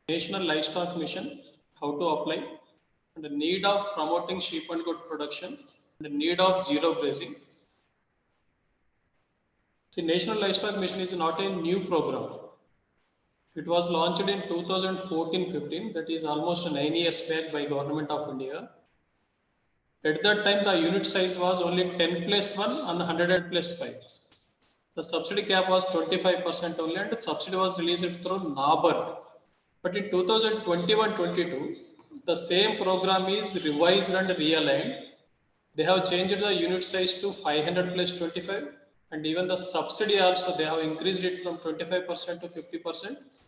National Livestock Mission, how to apply, and the need of promoting sheep and goat production, and the need of zero grazing. See, National Livestock Mission is not a new program. It was launched in 2014-15, that is almost 9 years back by Government of India. At that time, the unit size was only 10 plus 1 and 100 plus 5. The subsidy cap was 25% only, and the subsidy was released through NABARD. But in 2021-22, the same program is revised and realigned. They have changed the unit size to 500 plus 25, and even the subsidy also they have increased it from 25% to 50%.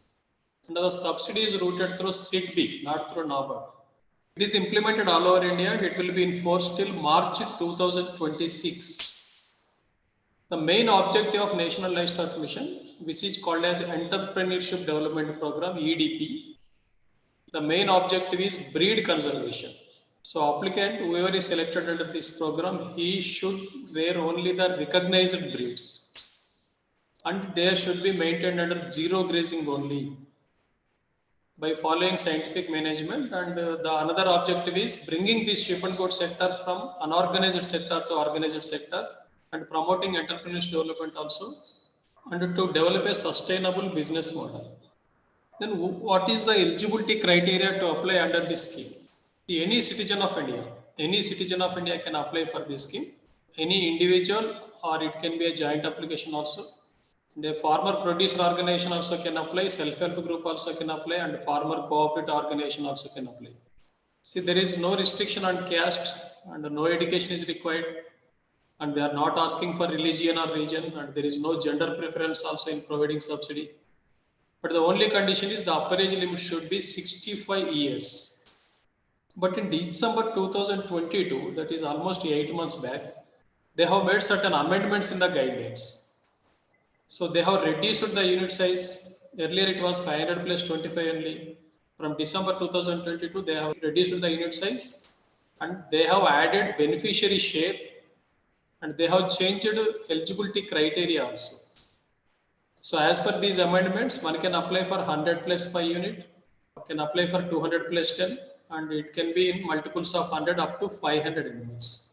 And the subsidy is routed through SIDBI, not through NABARD. It is implemented all over India and it will be enforced till March 2026. The main objective of National Livestock Mission, which is called as Entrepreneurship Development Program, EDP, the main objective is breed conservation. So applicant, whoever is selected under this program, he should rear only the recognized breeds. And they should be maintained under zero grazing only, by following scientific management. And the another objective is bringing this sheep and goat sector from unorganized sector to organized sector, and promoting entrepreneurship development also, and to develop a sustainable business model. Then what is the eligibility criteria to apply under this scheme? Any citizen of India can apply for this scheme. Any individual, or it can be a joint application also. And a farmer producer organization also can apply, self-help group also can apply, and farmer cooperative organization also can apply. See, there is no restriction on caste, and no education is required, and they are not asking for religion or region, and there is no gender preference also in providing subsidy. But the only condition is the upper age limit should be 65 years. But in December 2022, that is almost 8 months back, they have made certain amendments in the guidelines. So they have reduced the unit size. Earlier it was 500 plus 25 only. From December 2022, they have reduced the unit size, and they have added beneficiary share, and they have changed eligibility criteria also. So as per these amendments, one can apply for 100 plus 5 unit, can apply for 200 plus 10, and it can be in multiples of 100 up to 500 animals.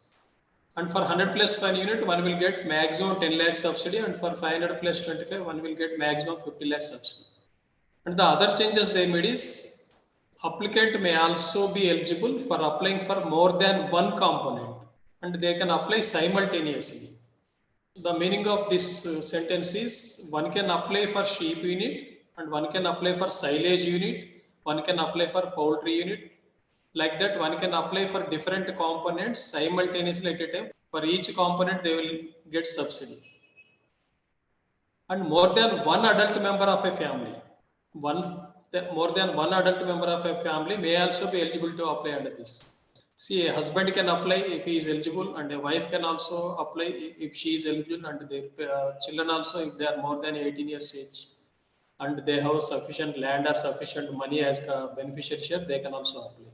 And for 100 plus 1 unit, one will get maximum 10 lakh subsidy, and for 500 plus 25, one will get maximum 50 lakh subsidy. And the other changes they made is, applicant may also be eligible for applying for more than one component, and they can apply simultaneously. The meaning of this sentence is, one can apply for sheep unit, and one can apply for silage unit, one can apply for poultry unit. Like that, one can apply for different components simultaneously at a time. For each component, they will get subsidy. And more than one adult member of a family, more than one adult member of a family may also be eligible to apply under this. See, a husband can apply if he is eligible, and a wife can also apply if she is eligible, and their children also, if they are more than 18 years age, and they have sufficient land or sufficient money as a beneficiary share, they can also apply.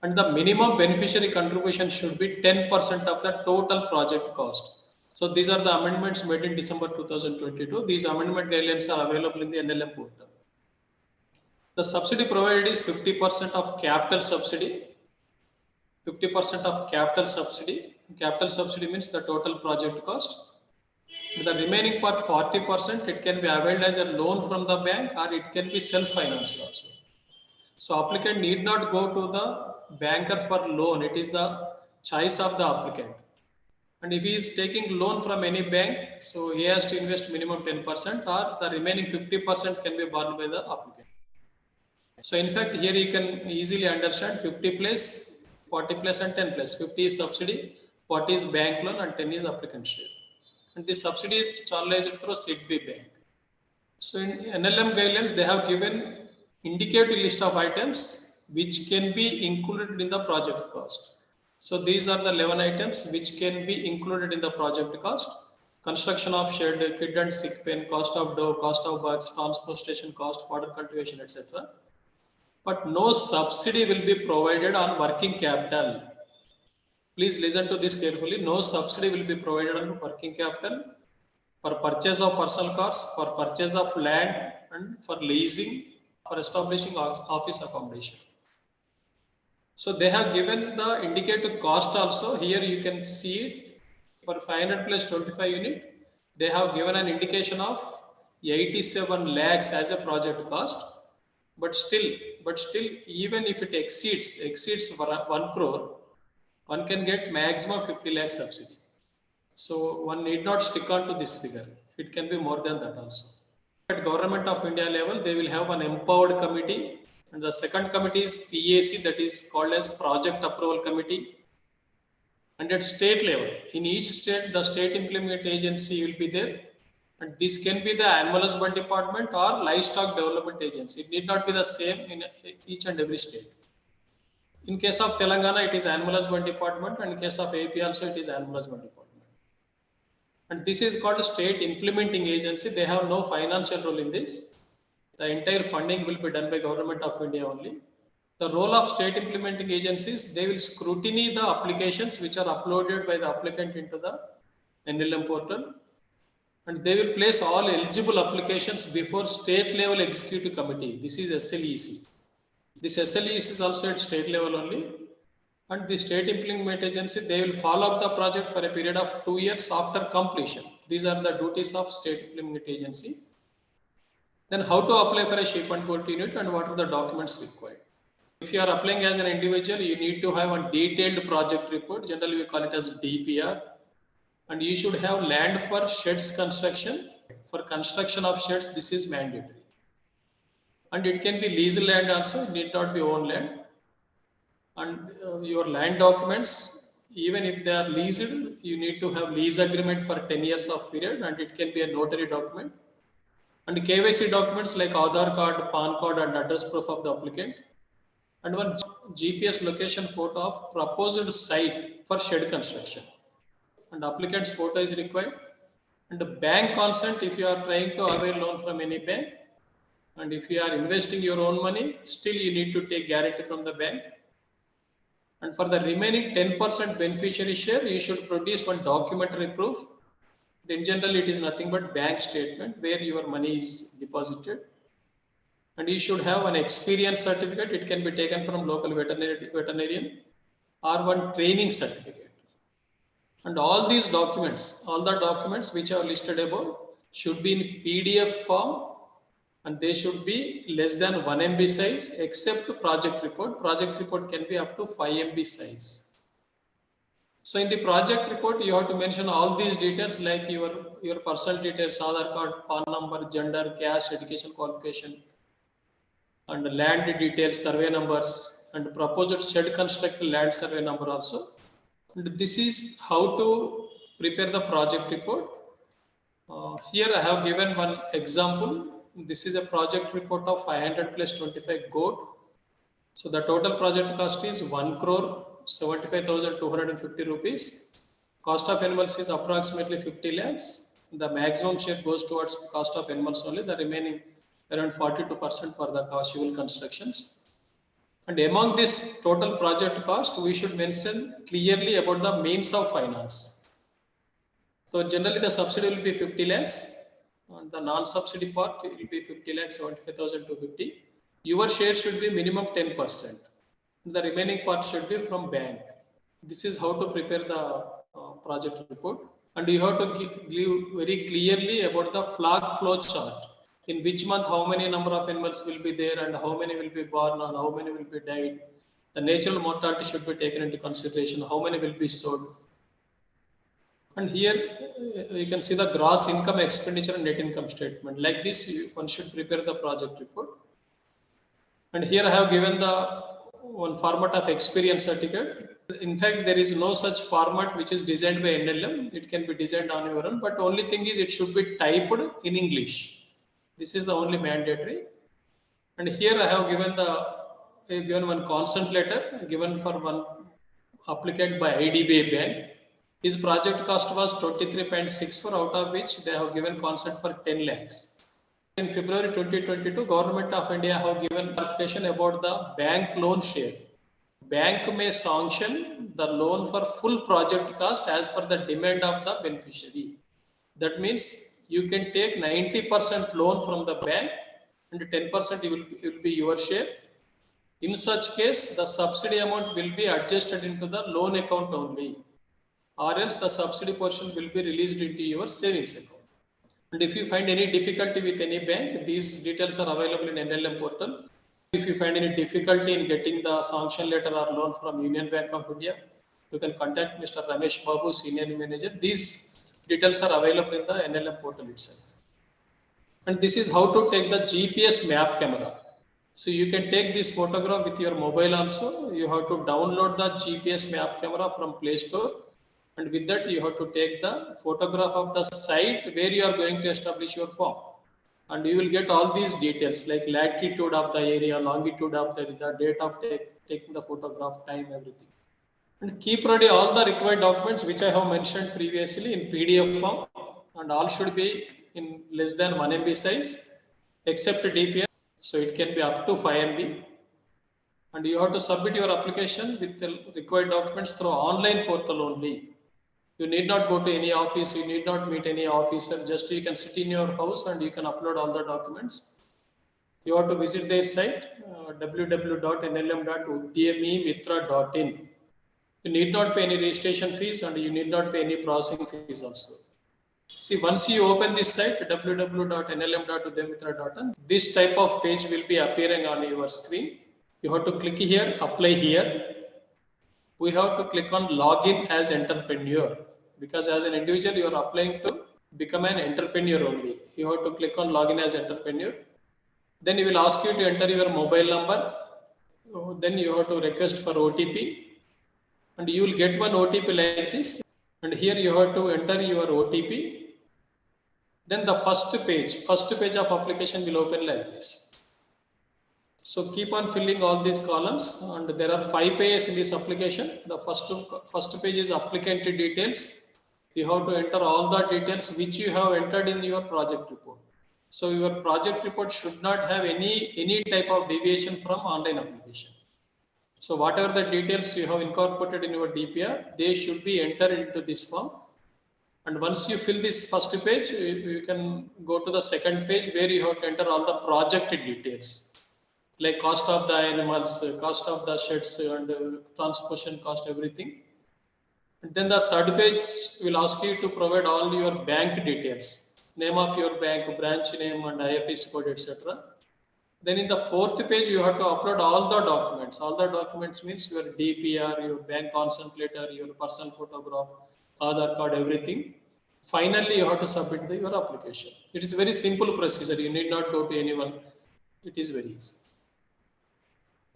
And the minimum beneficiary contribution should be 10% of the total project cost. So these are the amendments made in December 2022. These amendment guidelines are available in the NLM portal. The subsidy provided is 50% of capital subsidy. 50% of capital subsidy. Capital subsidy means the total project cost. The remaining part, 40%, it can be availed as a loan from the bank, or it can be self-financed also. So applicant need not go to the banker for loan. It is the choice of the applicant. And if he is taking loan from any bank, so he has to invest minimum 10%, or the remaining 50% can be borne by the applicant. So in fact, here you can easily understand 50 plus, 40 plus and 10 plus. 50 is subsidy, 40 is bank loan, and 10 is applicant share. And this subsidy is channelized through SIDBI bank. So in NLM guidelines, they have given indicative list of items which can be included in the project cost. So these are the 11 items which can be included in the project cost: construction of shed, kid and sick pen, cost of dough, cost of bugs, transportation cost, fodder cultivation, etc. But no subsidy will be provided on working capital. Please listen to this carefully. No subsidy will be provided on working capital for purchase of personal cars, for purchase of land, and for leasing, for establishing office accommodation. So they have given the indicative cost also. Here you can see it for 500 plus 25 unit. They have given an indication of 87 lakhs as a project cost. But still, even if it exceeds 1 crore, one can get maximum 50 lakh subsidy. So one need not stick on to this figure. It can be more than that also. At Government of India level, they will have an empowered committee. And the second committee is PAC, that is called as Project Approval Committee. And at state level, in each state, the state implement agency will be there. And this can be the Animal Husband Department or Livestock Development Agency. It need not be the same in each and every state. In case of Telangana, it is Animal Husband Department, and in case of AP also, it is Animal Husband Department. And this is called a state implementing agency. They have no financial role in this. The entire funding will be done by Government of India only. The role of state implementing agencies, they will scrutiny the applications which are uploaded by the applicant into the NLM portal. And they will place all eligible applications before state level executive committee. This is SLEC. This SLEC is also at state level only. And the state implement agency, they will follow up the project for a period of 2 years after completion. These are the duties of state implement agency. Then how to apply for a sheep and goat unit and what are the documents required. If you are applying as an individual, you need to have a detailed project report. Generally, we call it as DPR. And you should have land for sheds construction. For construction of sheds, this is mandatory. And it can be leased land also, it need not be own land. And your land documents, even if they are leased, you need to have lease agreement for 10 years of period, and it can be a notary document. And KYC documents like Aadhaar card, PAN card, and address proof of the applicant. And one GPS location photo of proposed site for shed construction. And applicant's photo is required. And the bank consent, if you are trying to avail loan from any bank, and if you are investing your own money, still you need to take guarantee from the bank. And for the remaining 10% beneficiary share, you should produce one documentary proof. In general, it is nothing but bank statement where your money is deposited. And you should have an experience certificate. It can be taken from local veterinarian or one training certificate. And all these documents, all the documents which are listed above should be in PDF form, and they should be less than 1 MB size except project report. Project report can be up to 5 MB size. So in the project report, you have to mention all these details like your personal details, Aadhaar card, PAN number, gender, caste, education qualification, and land details, survey numbers, and proposed shed construction land survey number also. And this is how to prepare the project report. Here I have given one example. This is a project report of 500 plus 25 goat. So the total project cost is 1 crore 75,250 rupees. Cost of animals is approximately 50 lakhs. The maximum share goes towards cost of animals only. The remaining around 42% for the civil constructions. And among this total project cost, we should mention clearly about the means of finance. So generally the subsidy will be 50 lakhs. And the non-subsidy part will be 50 lakhs 75,250. Your share should be minimum 10%. The remaining part should be from bank. This is how to prepare the project report. And you have to give very clearly about the flow chart. In which month, how many number of animals will be there and how many will be born and how many will be died. The natural mortality should be taken into consideration. How many will be sold. And here you can see the gross income, expenditure, and net income statement. Like this, one should prepare the project report. And here I have given the one format of experience certificate. In fact, there is no such format which is designed by NLM. It can be designed on your own, but only thing is it should be typed in English. This is the only mandatory. And here I have given one consent letter given for one applicant by IDBI Bank. His project cost was 23.64, out of which they have given consent for 10 lakhs. In February 2022, Government of India have given clarification about the bank loan share. Bank may sanction the loan for full project cost as per the demand of the beneficiary. That means you can take 90% loan from the bank and 10% will be your share. In such case, the subsidy amount will be adjusted into the loan account only, or else the subsidy portion will be released into your savings account. And if you find any difficulty with any bank, these details are available in NLM portal. If you find any difficulty in getting the sanction letter or loan from Union Bank of India, you can contact Mr. Ramesh Babu, Senior Manager. These details are available in the NLM portal itself. And this is how to take the GPS map camera. So you can take this photograph with your mobile also. You have to download the GPS map camera from Play Store. And with that, you have to take the photograph of the site where you are going to establish your farm. And you will get all these details like latitude of the area, longitude of the date of taking the photograph, time, everything. And keep ready all the required documents which I have mentioned previously in PDF form, and all should be in less than 1 MB size except DPI. So it can be up to 5 MB. And you have to submit your application with the required documents through online portal only. You need not go to any office, you need not meet any officer, just you can sit in your house and you can upload all the documents. You have to visit their site www.nlm.udyamimitra.in. You need not pay any registration fees and you need not pay any processing fees also. See, once you open this site www.nlm.udyamimitra.in, this type of page will be appearing on your screen. You have to click here, apply here. We have to click on login as entrepreneur, because as an individual you are applying to become an entrepreneur only. You have to click on login as entrepreneur. Then you will ask you to enter your mobile number. Then you have to request for OTP. And you will get one OTP like this. And here you have to enter your OTP. Then the first page of application will open like this. So keep on filling all these columns, and there are 5 pages in this application. The first page is applicant details. You have to enter all the details which you have entered in your project report. So your project report should not have any type of deviation from online application. So whatever the details you have incorporated in your DPR, they should be entered into this form. And once you fill this first page, you can go to the second page where you have to enter all the project details, like cost of the animals, cost of the sheds, and transportation cost, everything. And then the third page will ask you to provide all your bank details, name of your bank, branch name, and IFSC code, etc. Then in the fourth page, you have to upload all the documents. All the documents means your DPR, your bank consent letter, your personal photograph, Aadhaar card, everything. Finally, you have to submit your application. It is a very simple procedure. You need not go to anyone. It is very easy.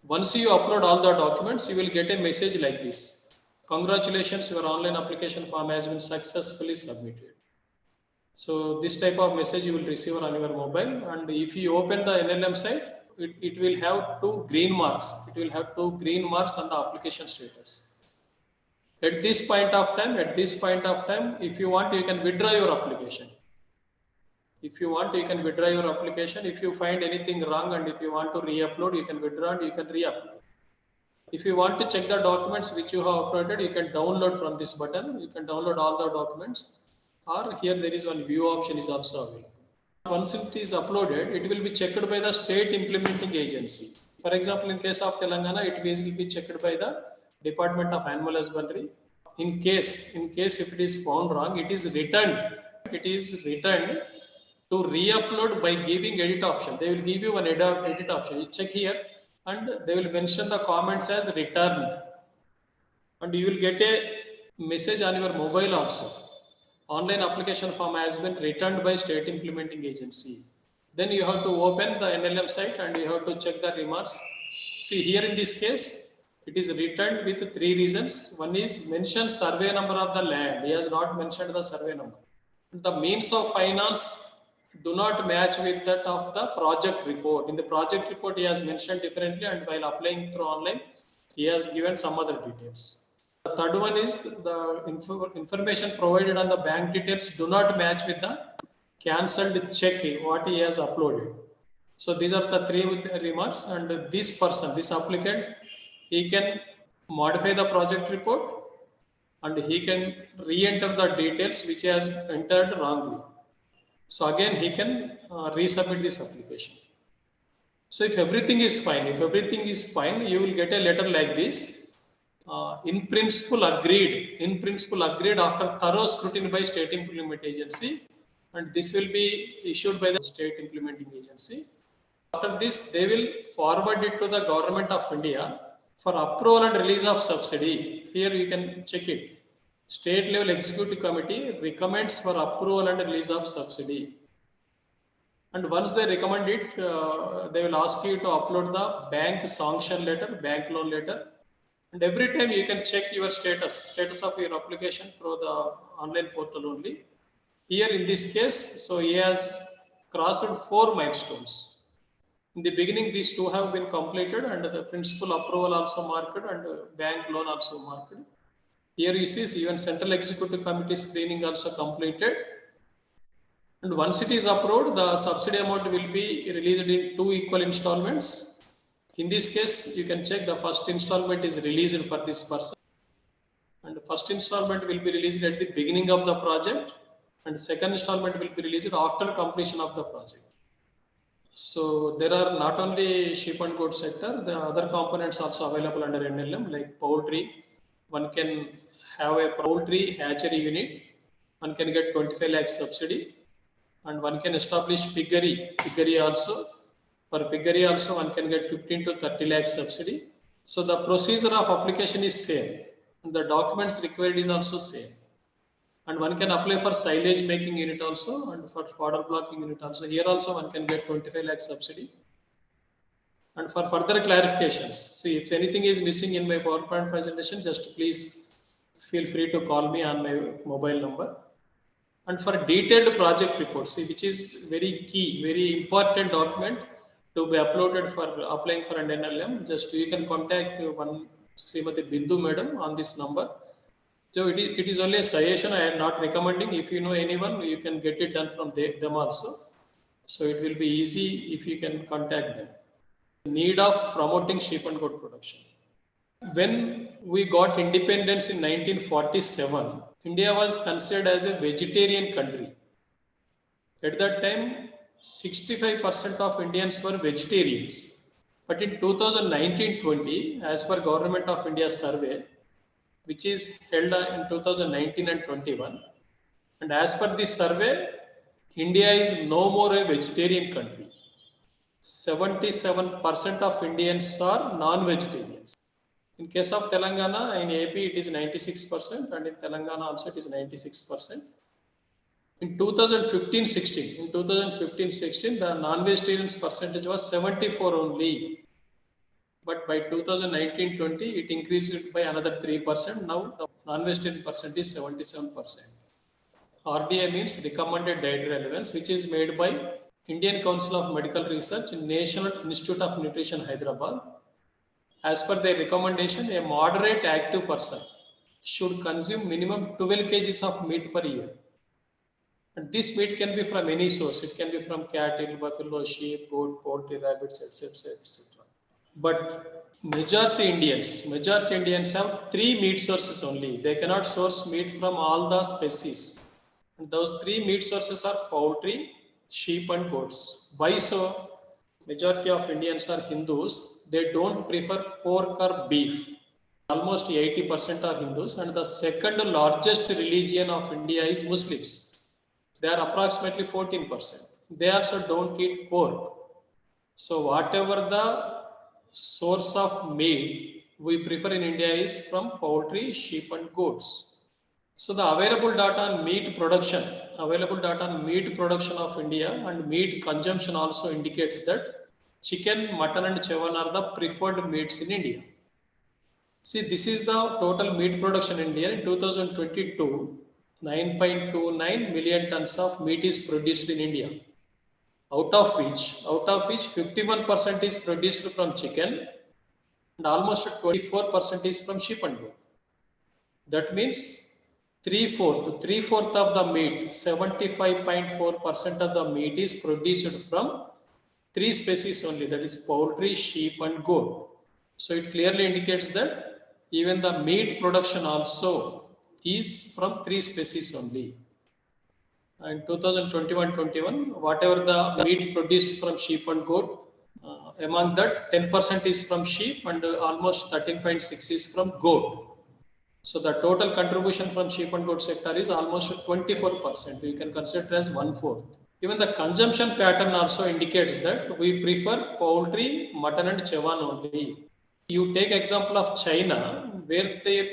Once you upload all the documents, you will get a message like this. Congratulations, your online application form has been successfully submitted. So this type of message you will receive on your mobile, and if you open the NLM site, it will have 2 green marks. It will have 2 green marks on the application status. At this point of time, if you want, you can withdraw your application. If you want, you can withdraw your application. If you find anything wrong and if you want to re-upload, you can withdraw and you can re-upload. If you want to check the documents which you have uploaded, you can download from this button. You can download all the documents, or here there is one view option is also available. Once it is uploaded, it will be checked by the state implementing agency. For example, in case of Telangana, it will be checked by the Department of Animal Husbandry. In case if it is found wrong, it is returned. It is returned to re-upload by giving edit option. They will give you one edit option. You check here and they will mention the comments as returned. And you will get a message on your mobile also. Online application form has been returned by state implementing agency. Then you have to open the NLM site and you have to check the remarks. See here in this case, it is returned with 3 reasons. One is mention survey number of the land. He has not mentioned the survey number. The means of finance do not match with that of the project report. In the project report, he has mentioned differently, and while applying through online, he has given some other details. The third one is the information provided on the bank details do not match with the cancelled check what he has uploaded. So these are the 3 remarks, and this person, this applicant, he can modify the project report and he can re-enter the details which he has entered wrongly. So again, he can resubmit this application. So if everything is fine, you will get a letter like this. In principle agreed after thorough scrutiny by state implement agency, and this will be issued by the state implementing agency. After this, they will forward it to the government of India for approval and release of subsidy. Here you can check it. State level executive committee recommends for approval and release of subsidy. And once they recommend it, they will ask you to upload the bank sanction letter, bank loan letter. And every time you can check your status of your application through the online portal only. Here in this case, so he has crossed 4 milestones. In the beginning, these two have been completed and the principal approval also marked and bank loan also marked. Here you see even central executive committee screening also completed. And once it is approved, the subsidy amount will be released in 2 equal installments. In this case, you can check the first installment is released for this person. And the first installment will be released at the beginning of the project. And second installment will be released after completion of the project. So there are not only sheep and goat sector, the other components also available under NLM like poultry. One can have a poultry hatchery unit. One can get 25 lakh subsidy, and one can establish piggery also. For piggery also one can get 15 to 30 lakh subsidy. So the procedure of application is same, and the documents required is also same. And one can apply for silage making unit also and for fodder blocking unit also. Here also one can get 25 lakh subsidy. And for further clarifications, see if anything is missing in my PowerPoint presentation, just please feel free to call me on my mobile number. And for detailed project report, see which is very key, very important document to be uploaded for applying for an NLM, just you can contact one Srimati Bindu Madam on this number. So it is only a suggestion. I am not recommending. If you know anyone, you can get it done from them also. So it will be easy if you can contact them. Need of promoting sheep and goat production. When we got independence in 1947, India was considered as a vegetarian country. At that time, 65% of Indians were vegetarians. But in 2019-20, as per Government of India survey, which is held in 2019 and 21. And as per this survey, India is no more a vegetarian country. 77% of Indians are non-vegetarians. In case of Telangana, in AP it is 96%, and in Telangana also it is 96%. In 2015-16, the non-vegetarians percentage was 74 only. But by 2019-20, it increased by another 3%. Now the non-vegetarian percent is 77%. RDI means recommended dietary relevance, which is made by Indian Council of Medical Research and National Institute of Nutrition, Hyderabad. As per their recommendation, a moderate active person should consume minimum 12 kgs of meat per year. And this meat can be from any source. It can be from cattle, buffalo, sheep, goat, poultry, rabbits, etc., etc. But majority Indians have 3 meat sources only. They cannot source meat from all the species. And those 3 meat sources are poultry, sheep and goats. Why so? Majority of Indians are Hindus. They don't prefer pork or beef. Almost 80% are Hindus. And the second largest religion of India is Muslims. They are approximately 14%. They also don't eat pork. So whatever the source of meat we prefer in India is from poultry, sheep and goats. So the available data on meat production of India and meat consumption also indicates that chicken, mutton and chavan are the preferred meats in India. See, this is the total meat production in India. In 2022, 9.29 million tons of meat is produced in India. Out of which 51% is produced from chicken and almost 24% is from sheep and goat. That means three-fourth of the meat, 75.4% of the meat is produced from 3 species only, that is poultry, sheep and goat. So it clearly indicates that even the meat production also is from 3 species only. In 2021-21, whatever the meat produced from sheep and goat, Among that, 10% is from sheep and almost 13.6 is from goat. So the total contribution from sheep and goat sector is almost 24%. You can consider it as 1/4. Even the consumption pattern also indicates that we prefer poultry, mutton and chawan only. You take example of China, where their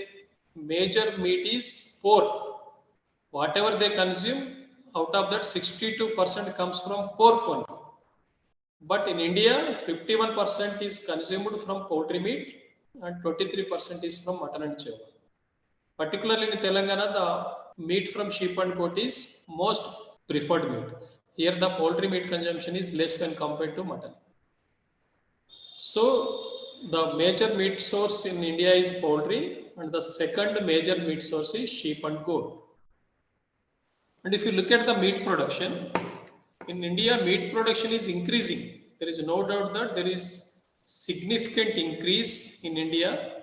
major meat is pork. Whatever they consume, out of that 62% comes from pork only. But in India, 51% is consumed from poultry meat and 23% is from mutton and chawan. Particularly in Telangana, the meat from sheep and goat is most preferred meat. Here the poultry meat consumption is less when compared to mutton. So the major meat source in India is poultry and the second major meat source is sheep and goat. And if you look at the meat production, in India meat production is increasing. There is no doubt that there is significant increase in India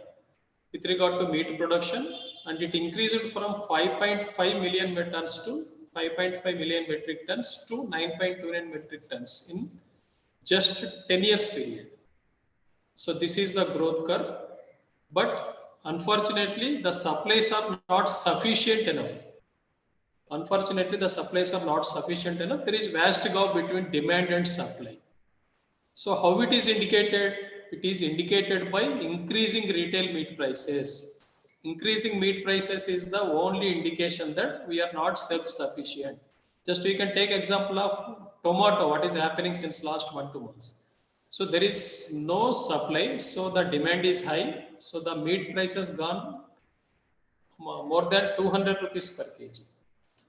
with regard to meat production, and it increased from 5.5 million metric tons to 5.5 million metric tons to 9.29 metric tons in just 10 years period. So this is the growth curve, but unfortunately the supplies are not sufficient enough. Unfortunately, the supplies are not sufficient enough. There is vast gap between demand and supply. So how it is indicated? It is indicated by increasing retail meat prices. Increasing meat prices is the only indication that we are not self-sufficient. Just we can take example of tomato, what is happening since last 1-2 months. So there is no supply, so the demand is high. So the meat price has gone more than 200 rupees per kg.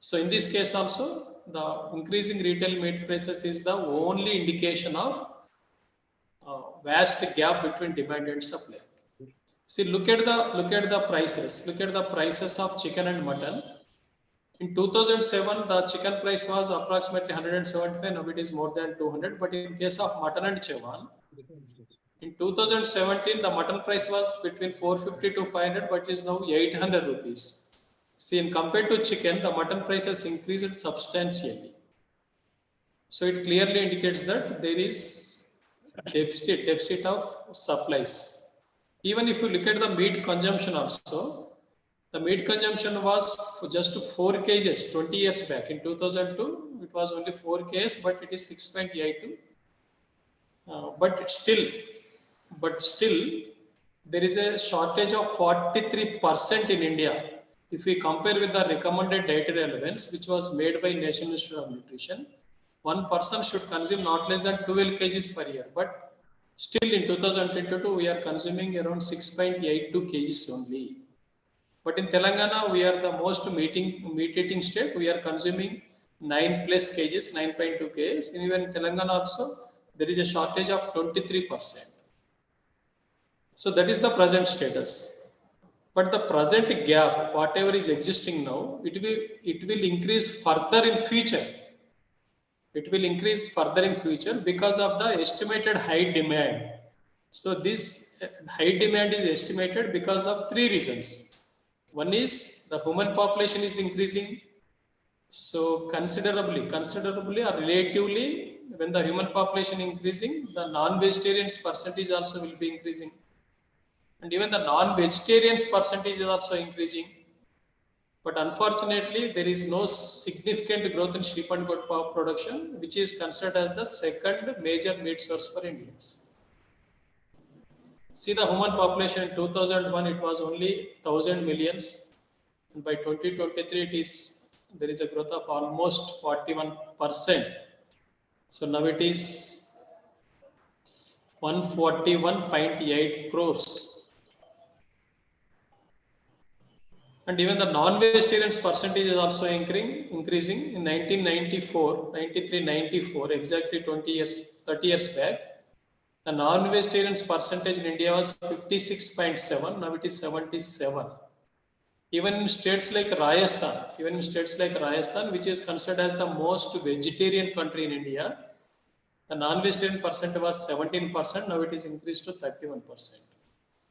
So in this case also, the increasing retail meat prices is the only indication of vast gap between demand and supply. See, look at the prices. Look at the prices of chicken and mutton. In 2007, the chicken price was approximately 175. Now it is more than 200. But in case of mutton and chawan, in 2017, the mutton price was between 450 to 500, but is now 800 rupees. See, in compared to chicken, the mutton price has increased substantially. So it clearly indicates that there is deficit of supplies. Even if you look at the meat consumption also, the meat consumption was just 4 kgs 20 years back. In 2002, it was only 4 kgs, but it is 6.82. But still, there is a shortage of 43% in India. If we compare with the recommended dietary allowance, which was made by National Institute of Nutrition, one person should consume not less than 12 kgs per year. But still in 2022, we are consuming around 6.82 kgs only. But in Telangana, we are the most meat eating state. We are consuming 9+ kgs, 9.2 kgs. And even in Telangana also, there is a shortage of 23%. So that is the present status. But the present gap, whatever is existing now, it will increase further in future. It will increase further in future because of the estimated high demand. So this high demand is estimated because of 3 reasons. One is the human population is increasing. So considerably or relatively, when the human population increasing, the non-vegetarians percentage also will be increasing. And even the non-vegetarians percentage is also increasing. But unfortunately, there is no significant growth in sheep and goat production, which is considered as the second major meat source for Indians. See the human population in 2001, it was only 1,000 millions. And by 2023, there is a growth of almost 41%. So now it is 141.8 crores. And even the non-vegetarians percentage is also increasing. In 1994, 93, 94, exactly 30 years back, the non-vegetarians percentage in India was 56.7. Now it is 77. Even in states like Rajasthan, which is considered as the most vegetarian country in India, the non-vegetarian percent was 17%. Now it is increased to 31%.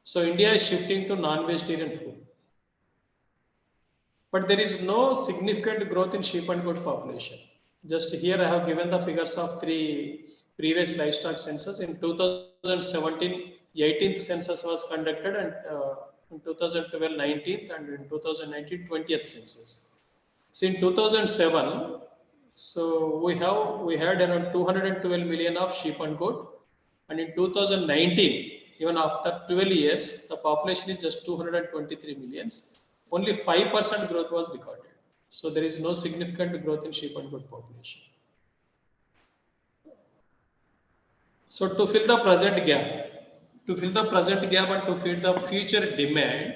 So India is shifting to non-vegetarian food. But there is no significant growth in sheep and goat population. Just here I have given the figures of three previous livestock census. In 2017, 18th census was conducted, and in 2012, 19th, and in 2019, 20th census. So in 2007, so we had around 212 million of sheep and goat, and in 2019, even after 12 years, the population is just 223 millions. Only 5% growth was recorded. So there is no significant growth in sheep and goat population. So to fill the present gap, and to fill the future demand,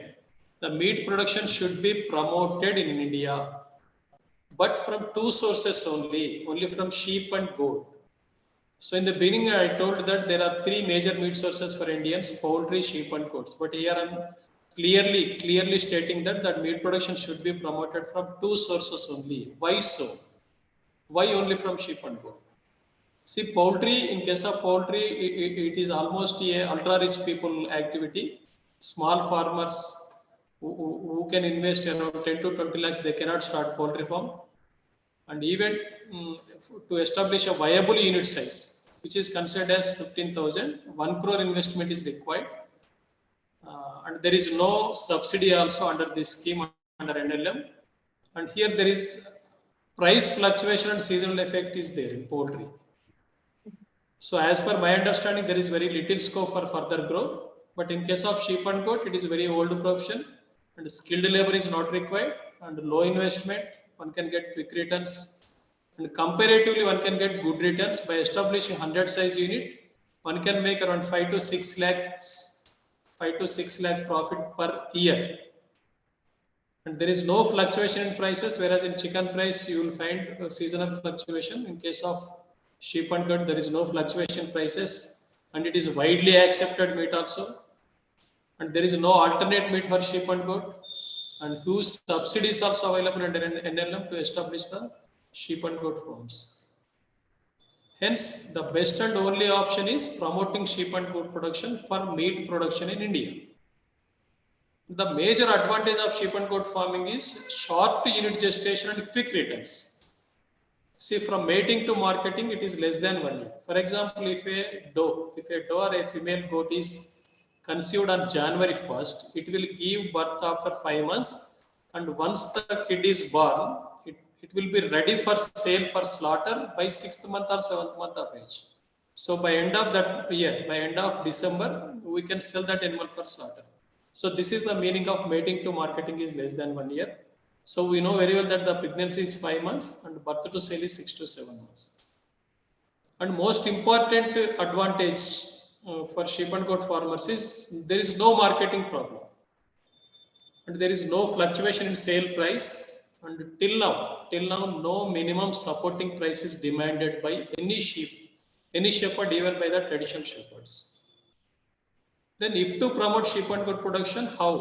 the meat production should be promoted in India, but from two sources only from sheep and goat. So in the beginning, I told that there are three major meat sources for Indians: poultry, sheep, and goats. But here I'm clearly stating that meat production should be promoted from two sources only. Why so? Why only from sheep and goat? See, poultry, in case of poultry, it is almost a ultra-rich people activity. Small farmers who can invest around 10 to 20 lakhs, they cannot start poultry farm. And even to establish a viable unit size, which is considered as 15,000, 1 crore investment is required. And there is no subsidy also under this scheme under NLM. And here there is price fluctuation and seasonal effect is there in poultry. So as per my understanding, there is very little scope for further growth. But in case of sheep and goat, it is a very old profession, and skilled labor is not required, and low investment, one can get quick returns, and comparatively one can get good returns by establishing 100 size unit. One can make around 5 to 6 lakh profit per year. And there is no fluctuation in prices, whereas in chicken price you will find seasonal fluctuation. In case of sheep and goat, there is no fluctuation prices, and it is widely accepted meat also. And there is no alternate meat for sheep and goat, and whose subsidies also available under NLM to establish the sheep and goat farms. Hence, the best and only option is promoting sheep and goat production for meat production in India. The major advantage of sheep and goat farming is short unit gestation and quick returns. See, from mating to marketing, it is less than 1 year. For example, if a doe or a female goat is conceived on January 1st, it will give birth after 5 months, and once the kid is born, it will be ready for sale for slaughter by 6th month or 7th month of age. So by end of that year, by end of December, we can sell that animal for slaughter. So this is the meaning of mating to marketing is less than 1 year. So we know very well that the pregnancy is 5 months and birth to sale is 6 to 7 months. And most important advantage for sheep and goat farmers is there is no marketing problem, and there is no fluctuation in sale price, and till now no minimum supporting price is demanded by any shepherd, even by the traditional shepherds. Then if to promote sheep and goat production, how?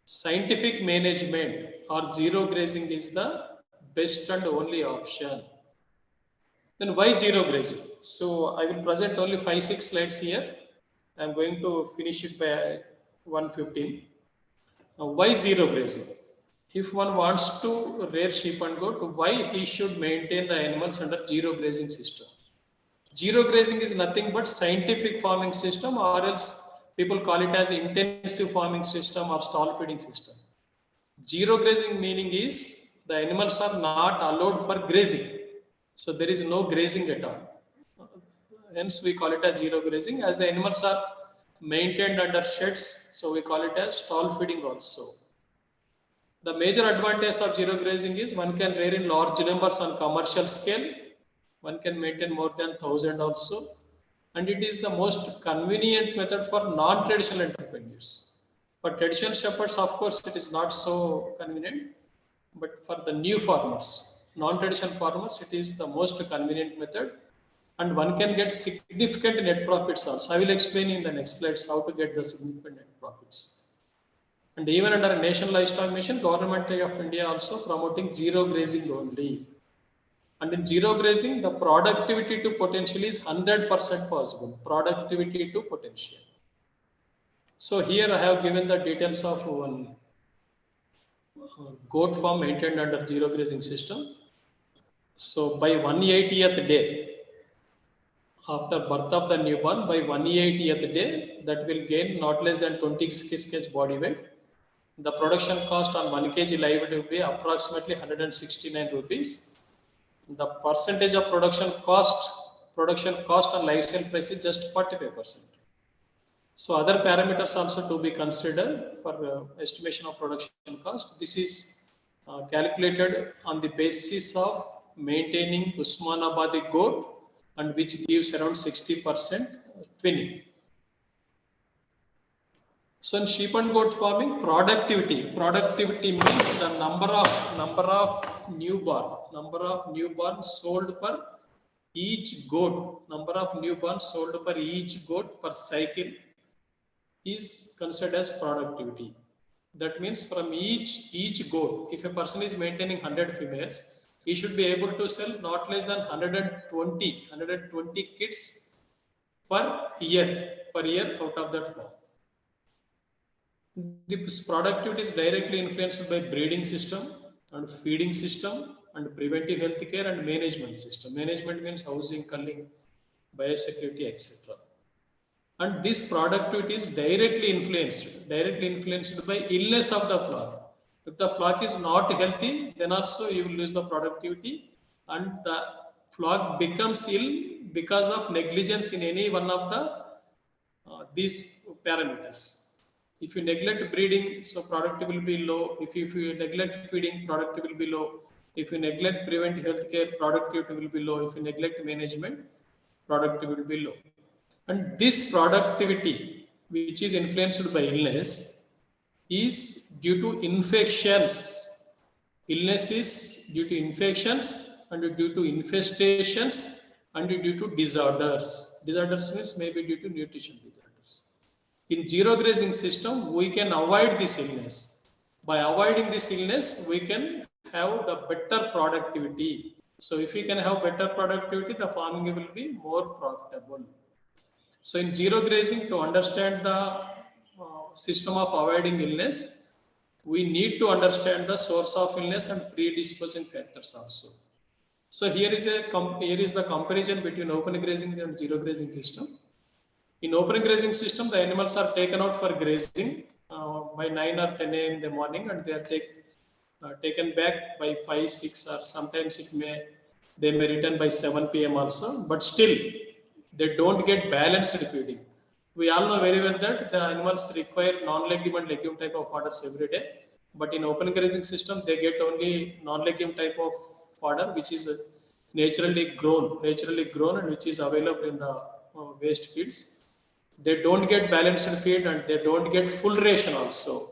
Scientific management or zero grazing is the best and only option. Then why zero grazing? So I will present only 5-6 slides here. I am going to finish it by 1:15. Now, why zero grazing? If one wants to rear sheep and goat, why he should maintain the animals under zero grazing system? Zero grazing is nothing but scientific farming system, or else people call it as intensive farming system or stall feeding system. Zero grazing meaning is the animals are not allowed for grazing. So there is no grazing at all. Hence we call it as zero grazing. As the animals are maintained under sheds, so we call it as stall feeding also. The major advantage of zero grazing is one can rear in large numbers on commercial scale. One can maintain more than 1,000 also. And it is the most convenient method for non-traditional entrepreneurs. For traditional shepherds, of course, it is not so convenient. But for the new farmers, non-traditional farmers, it is the most convenient method. And one can get significant net profits also. I will explain in the next slides how to get the significant net profits. And even under a National Livestock Mission, Government of India also promoting zero grazing only. And in zero grazing, the productivity to potential is 100% possible. Productivity to potential. So here I have given the details of one goat farm maintained under zero grazing system. So by 180th day, after birth of the newborn by 180th day, that will gain not less than 26 kg body weight. The production cost on 1 kg live will be approximately 169 rupees. The percentage of production cost on live sale price is just 45%. So other parameters also to be considered for estimation of production cost. This is calculated on the basis of maintaining Usmanabadi goat, and which gives around 60% twinning. So in sheep and goat farming, productivity means the number of newborn sold per each goat, number of newborns sold per each goat per cycle is considered as productivity. That means from each goat, if a person is maintaining 100 females, he should be able to sell not less than 120 kits per year out of that farm. This productivity is directly influenced by breeding system and feeding system and preventive health care and management system. Management means housing, culling, biosecurity, etc. And this productivity is directly influenced by illness of the flock. If the flock is not healthy, then also you will lose the productivity, and the flock becomes ill because of negligence in any one of the these parameters. If you neglect breeding, so productivity will be low. If you neglect feeding, productivity will be low. If you neglect preventive health care, productivity will be low. If you neglect management, productivity will be low. And this productivity, which is influenced by illness, is due to infections. Illness is due to infections and due to infestations and due to disorders. Disorders means maybe due to nutrition disorders. In zero grazing system, we can avoid this illness. By avoiding this illness, we can have the better productivity. So if we can have better productivity, the farming will be more profitable. So in zero grazing, to understand the system of avoiding illness, we need to understand the source of illness and predisposing factors also. So here is the comparison between open grazing and zero grazing system. In open grazing system, the animals are taken out for grazing by 9 or 10 a.m. in the morning, and they are taken back by 5, 6, or sometimes they may return by 7 p.m. also. But still, they don't get balanced feeding. We all know very well that the animals require non-legume and legume type of fodders every day. But in open grazing system, they get only non-legume type of fodder, which is naturally grown, and which is available in the waste fields. They don't get balanced feed and they don't get full ration also.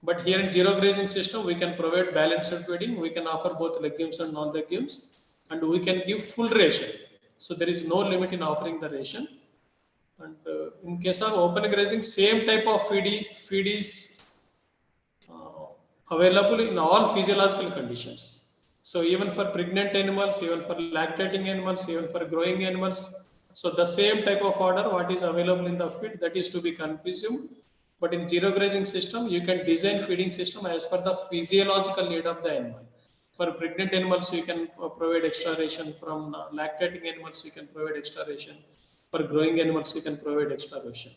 But here in zero grazing system, we can provide balanced feeding. We can offer both legumes and non-legumes, and we can give full ration. So there is no limit in offering the ration. And in case of open grazing, same type of feed is available in all physiological conditions. So even for pregnant animals, even for lactating animals, even for growing animals, so the same type of fodder what is available in the feed, that is to be consumed. But in zero grazing system, you can design feeding system as per the physiological need of the animal. For pregnant animals, you can provide extra ration. From lactating animals, you can provide extra ration. For growing animals, you can provide extra ration.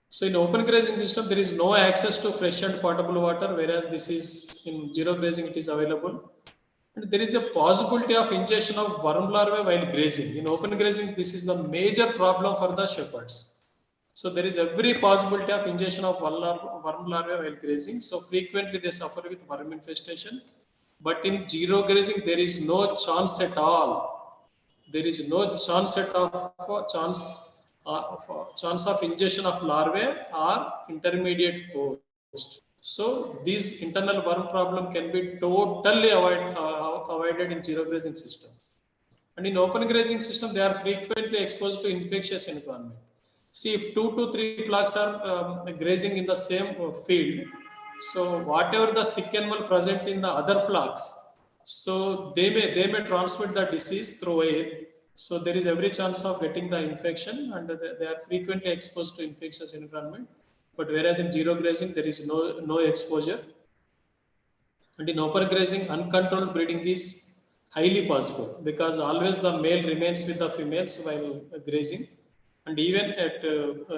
So in open grazing system, there is no access to fresh and potable water, whereas this is in zero grazing, it is available. And there is a possibility of ingestion of worm larvae while grazing. In open grazing, this is the major problem for the shepherds. So there is every possibility of ingestion of worm larvae while grazing. So frequently they suffer with worm infestation. But in zero grazing, there is no chance at all. There is no chance of ingestion of larvae or intermediate host. So this internal worm problem can be totally avoided in zero grazing system. And in open grazing system, they are frequently exposed to infectious environment. See, if 2 to 3 flocks are grazing in the same field, so whatever the sick animal present in the other flocks, so they may transmit the disease through air. So there is every chance of getting the infection, and they are frequently exposed to infectious environment. But whereas in zero grazing, there is no exposure. And in open grazing, uncontrolled breeding is highly possible, because always the male remains with the females while grazing, and even at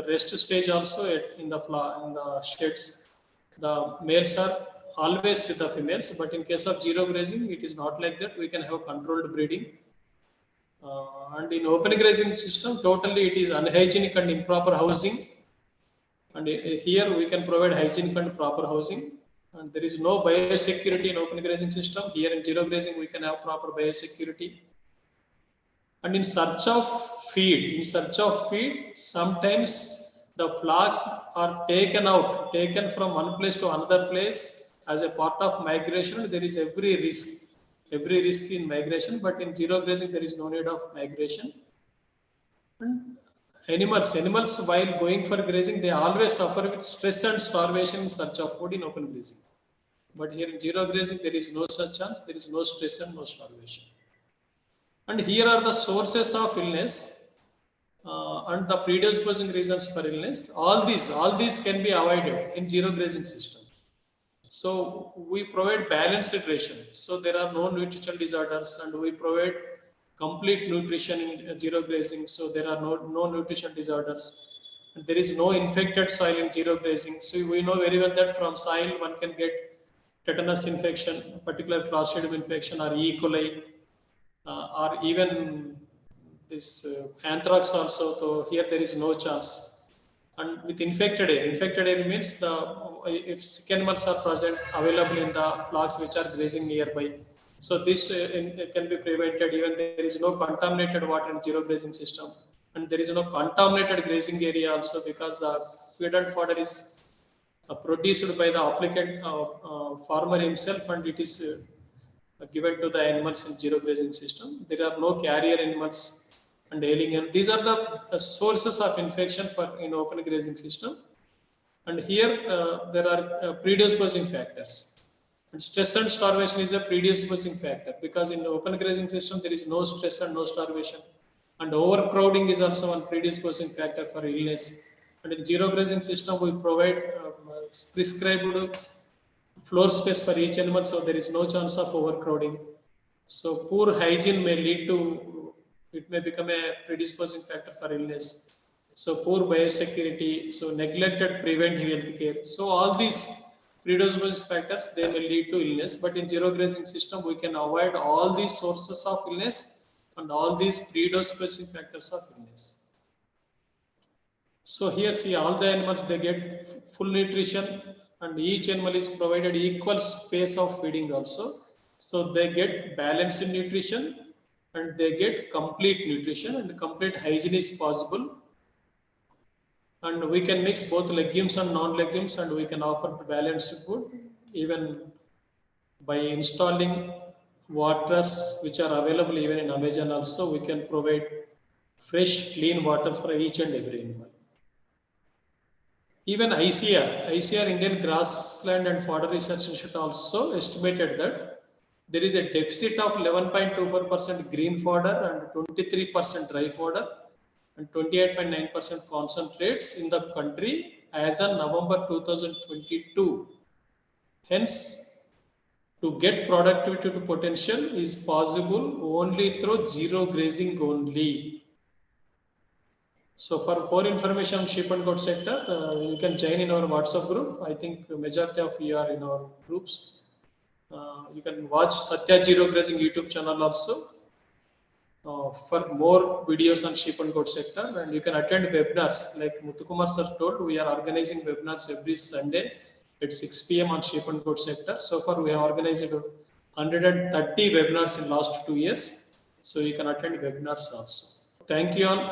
rest stage also in the sheds, the males are always with the females. But in case of zero grazing, it is not like that. We can have controlled breeding. And in open grazing system, totally it is unhygienic and improper housing. And here we can provide hygienic and proper housing. And there is no biosecurity in open grazing system. Here in zero grazing, we can have proper biosecurity. And in search of feed, sometimes the flocks are taken from one place to another place as a part of migration. There is every risk in migration, but in zero grazing, there is no need of migration. And animals while going for grazing, they always suffer with stress and starvation in search of food in open grazing. But here in zero grazing, there is no such chance. There is no stress and no starvation. And here are the sources of illness and the predisposing reasons for illness. All these can be avoided in zero grazing system. So we provide balanced ration. So there are no nutritional disorders, and we provide complete nutrition in zero grazing. So there are no nutrition disorders. And there is no infected soil in zero grazing. So we know very well that from soil one can get tetanus infection, particular Clostridium infection, or E. coli, or even this anthrax also. So here there is no chance. And with infected air means if sick animals are present available in the flocks which are grazing nearby. So this can be prevented. Even there is no contaminated water in zero grazing system, and there is no contaminated grazing area also, because the feed and fodder is produced by the applicant farmer himself, and it is given to the animals in zero grazing system. There are no carrier animals and alien. These are the sources of infection in open grazing system. And here there are predisposing factors. And stress and starvation is a predisposing factor, because in the open grazing system there is no stress and no starvation. And overcrowding is also one predisposing factor for illness. And in zero grazing system, we provide prescribed floor space for each animal, so there is no chance of overcrowding. So poor hygiene may lead to, it may become a predisposing factor for illness. So poor biosecurity, so neglected preventive health care. So all these predisposing factors, they may lead to illness. But in zero grazing system, we can avoid all these sources of illness and all these predisposing factors of illness. So here see all the animals, they get full nutrition, and each animal is provided equal space of feeding also. So they get balanced nutrition, and they get complete nutrition, and complete hygiene is possible. And we can mix both legumes and non-legumes, and we can offer balanced food even by installing waters which are available even in Amazon also. We can provide fresh, clean water for each and every animal. Even ICR, Indian Grassland and Fodder Research Institute, also estimated that there is a deficit of 11.24% green fodder and 23% dry fodder and 28.9% concentrates in the country as of November 2022. Hence, to get productivity to potential is possible only through zero grazing only. So for more information on sheep and goat sector, you can join in our WhatsApp group. I think majority of you are in our groups. You can watch Sathyazerograzing YouTube channel also for more videos on sheep and goat sector. And you can attend webinars, like Muthukumar sir told. We are organizing webinars every Sunday at 6 p.m. on sheep and goat sector. So far we have organized 130 webinars in last 2 years. So you can attend webinars also. Thank you all.